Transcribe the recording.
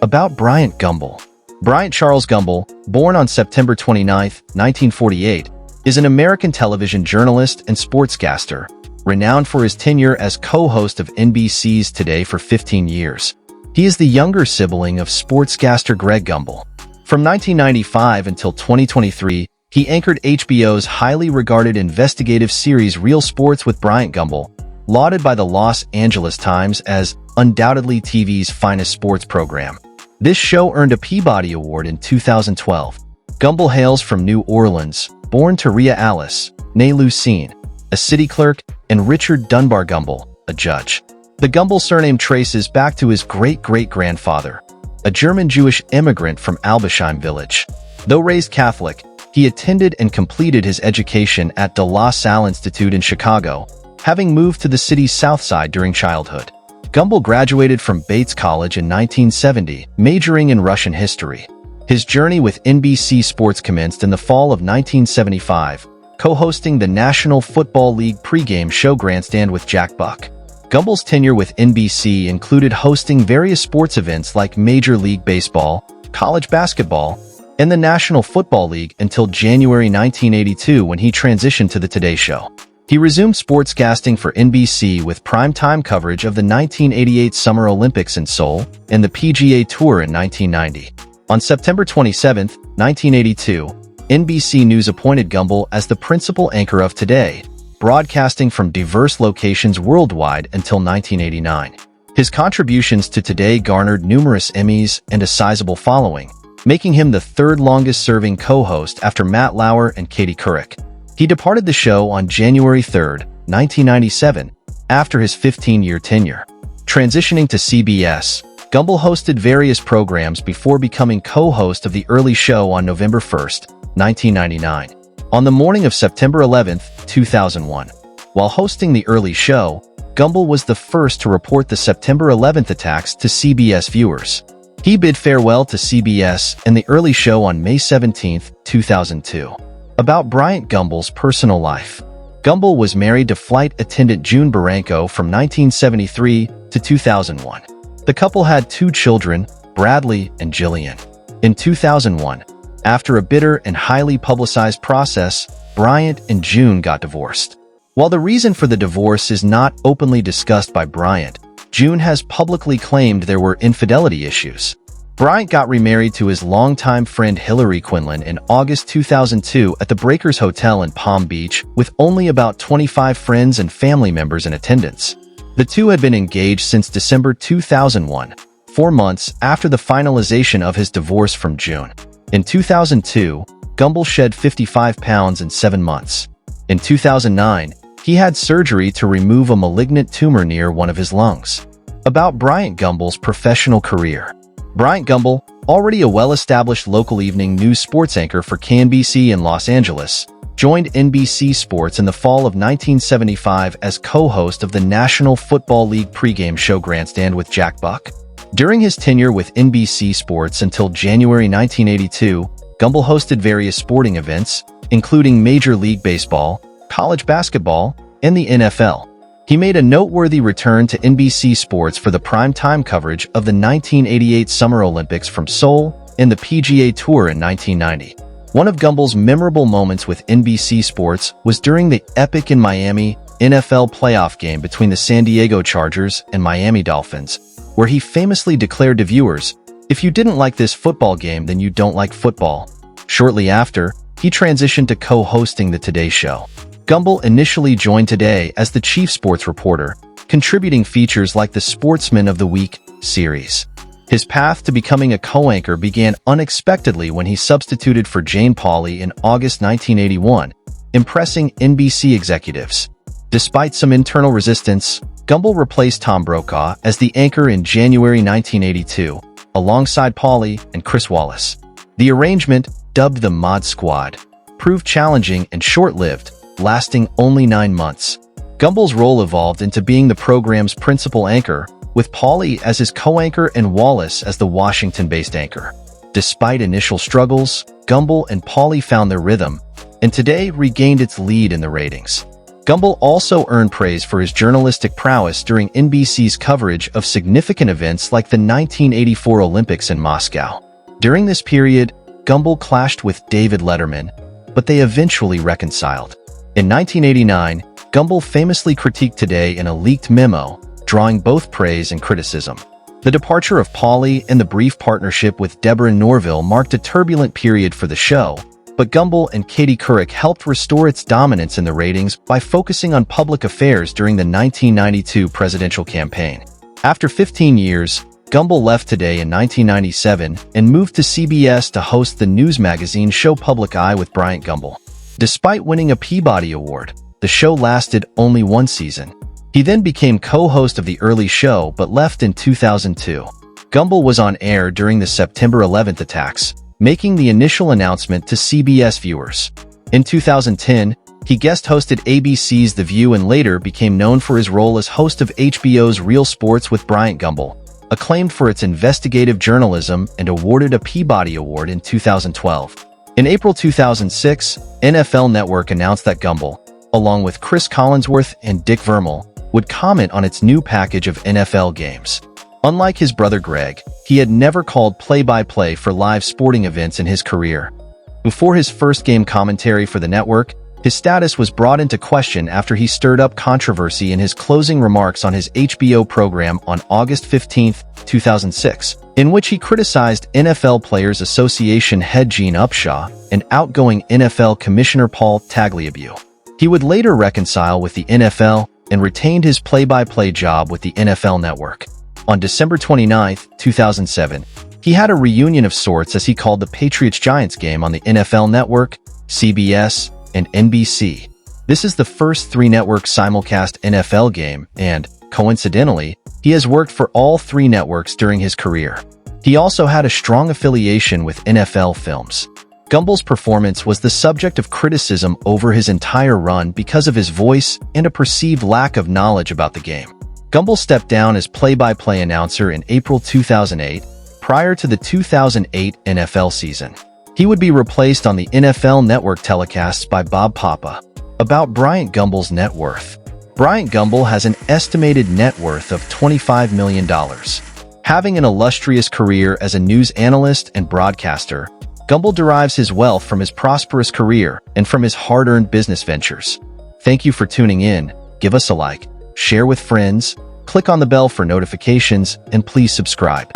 About Bryant Gumbel. Bryant Charles Gumbel, born on September 29, 1948, is an American television journalist and sportscaster, renowned for his tenure as co-host of NBC's Today for 15 years. He is the younger sibling of sportscaster Greg Gumbel. From 1995 until 2023, he anchored HBO's highly regarded investigative series Real Sports with Bryant Gumbel, lauded by the Los Angeles Times as undoubtedly TV's finest sports program. This show earned a Peabody Award in 2012. Gumbel hails from New Orleans, born to Rhea Alice, née Lucine, a city clerk, and Richard Dunbar Gumbel, a judge. The Gumbel surname traces back to his great-great-grandfather, a German-Jewish immigrant from Albersheim village. Though raised Catholic, he attended and completed his education at De La Salle Institute in Chicago, having moved to the city's South Side during childhood. Gumbel graduated from Bates College in 1970, majoring in Russian history. His journey with NBC Sports commenced in the fall of 1975, co-hosting the National Football League pregame show GrandStand with Jack Buck. Gumbel's tenure with NBC included hosting various sports events like Major League Baseball, college basketball, and the National Football League until January 1982 when he transitioned to the Today Show. He resumed sportscasting for NBC with prime-time coverage of the 1988 Summer Olympics in Seoul and the PGA Tour in 1990. On September 27, 1982, NBC News appointed Gumbel as the principal anchor of Today, broadcasting from diverse locations worldwide until 1989. His contributions to Today garnered numerous Emmys and a sizable following, making him the third longest-serving co-host after Matt Lauer and Katie Couric. He departed the show on January 3, 1997, after his 15-year tenure. Transitioning to CBS, Gumbel hosted various programs before becoming co-host of The Early Show on November 1, 1999. On the morning of September 11, 2001, while hosting The Early Show, Gumbel was the first to report the September 11th attacks to CBS viewers. He bid farewell to CBS and The Early Show on May 17, 2002. About Bryant Gumbel's personal life. Gumbel was married to flight attendant June Barranco from 1973 to 2001. The couple had two children, Bradley and Jillian. In 2001, after a bitter and highly publicized process, Bryant and June got divorced. While the reason for the divorce is not openly discussed by Bryant, June has publicly claimed there were infidelity issues. Bryant got remarried to his longtime friend Hillary Quinlan in August 2002 at the Breakers Hotel in Palm Beach, with only about 25 friends and family members in attendance. The two had been engaged since December 2001, 4 months after the finalization of his divorce from June. In 2002, Gumbel shed 55 pounds in 7 months. In 2009, he had surgery to remove a malignant tumor near one of his lungs. About Bryant Gumbel's professional career. Bryant Gumbel, already a well-established local evening news sports anchor for KNBC in Los Angeles, joined NBC Sports in the fall of 1975 as co-host of the National Football League pregame show GrandStand with Jack Buck. During his tenure with NBC Sports until January 1982, Gumbel hosted various sporting events, including Major League Baseball, college basketball, and the NFL. He made a noteworthy return to NBC Sports for the prime-time coverage of the 1988 Summer Olympics from Seoul and the PGA Tour in 1990. One of Gumbel's memorable moments with NBC Sports was during the epic in Miami NFL playoff game between the San Diego Chargers and Miami Dolphins, where he famously declared to viewers, "If you didn't like this football game, then you don't like football." Shortly after, he transitioned to co-hosting the Today Show. Gumbel initially joined Today as the chief sports reporter, contributing features like the Sportsman of the Week series. His path to becoming a co-anchor began unexpectedly when he substituted for Jane Pauley in August 1981, impressing NBC executives. Despite some internal resistance, Gumbel replaced Tom Brokaw as the anchor in January 1982, alongside Pauley and Chris Wallace. The arrangement, dubbed the Mod Squad, proved challenging and short-lived, lasting only 9 months. Gumbel's role evolved into being the program's principal anchor, with Pauley as his co-anchor and Wallace as the Washington-based anchor. Despite initial struggles, Gumbel and Pauley found their rhythm, and Today regained its lead in the ratings. Gumbel also earned praise for his journalistic prowess during NBC's coverage of significant events like the 1984 Olympics in Moscow. During this period, Gumbel clashed with David Letterman, but they eventually reconciled. In 1989, Gumbel famously critiqued Today in a leaked memo, drawing both praise and criticism. The departure of Pauly and the brief partnership with Deborah Norville marked a turbulent period for the show, but Gumbel and Katie Couric helped restore its dominance in the ratings by focusing on public affairs during the 1992 presidential campaign. After 15 years, Gumbel left Today in 1997 and moved to CBS to host the news magazine show Public Eye with Bryant Gumbel. Despite winning a Peabody Award, the show lasted only one season. He then became co-host of the early show but left in 2002. Gumbel was on air during the September 11th attacks, making the initial announcement to CBS viewers. In 2010, he guest-hosted ABC's The View and later became known for his role as host of HBO's Real Sports with Bryant Gumbel, acclaimed for its investigative journalism and awarded a Peabody Award in 2012. In April 2006, NFL Network announced that Gumbel, along with Chris Collinsworth and Dick Vermeil, would comment on its new package of NFL games. Unlike his brother Greg, he had never called play-by-play for live sporting events in his career. Before his first game commentary for the network, his status was brought into question after he stirred up controversy in his closing remarks on his HBO program on August 15, 2006, in which he criticized NFL Players Association head Gene Upshaw and outgoing NFL Commissioner Paul Tagliabue. He would later reconcile with the NFL and retained his play-by-play job with the NFL Network. On December 29, 2007, he had a reunion of sorts as he called the Patriots-Giants game on the NFL Network, CBS, and NBC. This is the first three-network simulcast NFL game, and, coincidentally, he has worked for all three networks during his career. He also had a strong affiliation with NFL Films. Gumbel's performance was the subject of criticism over his entire run because of his voice and a perceived lack of knowledge about the game. Gumbel stepped down as play-by-play announcer in April 2008, prior to the 2008 NFL season. He would be replaced on the NFL Network telecasts by Bob Papa. About Bryant Gumbel's net worth. Bryant Gumbel has an estimated net worth of $25 million. Having an illustrious career as a news analyst and broadcaster, Gumbel derives his wealth from his prosperous career and from his hard-earned business ventures. Thank you for tuning in. Give us a like, share with friends, click on the bell for notifications, and please subscribe.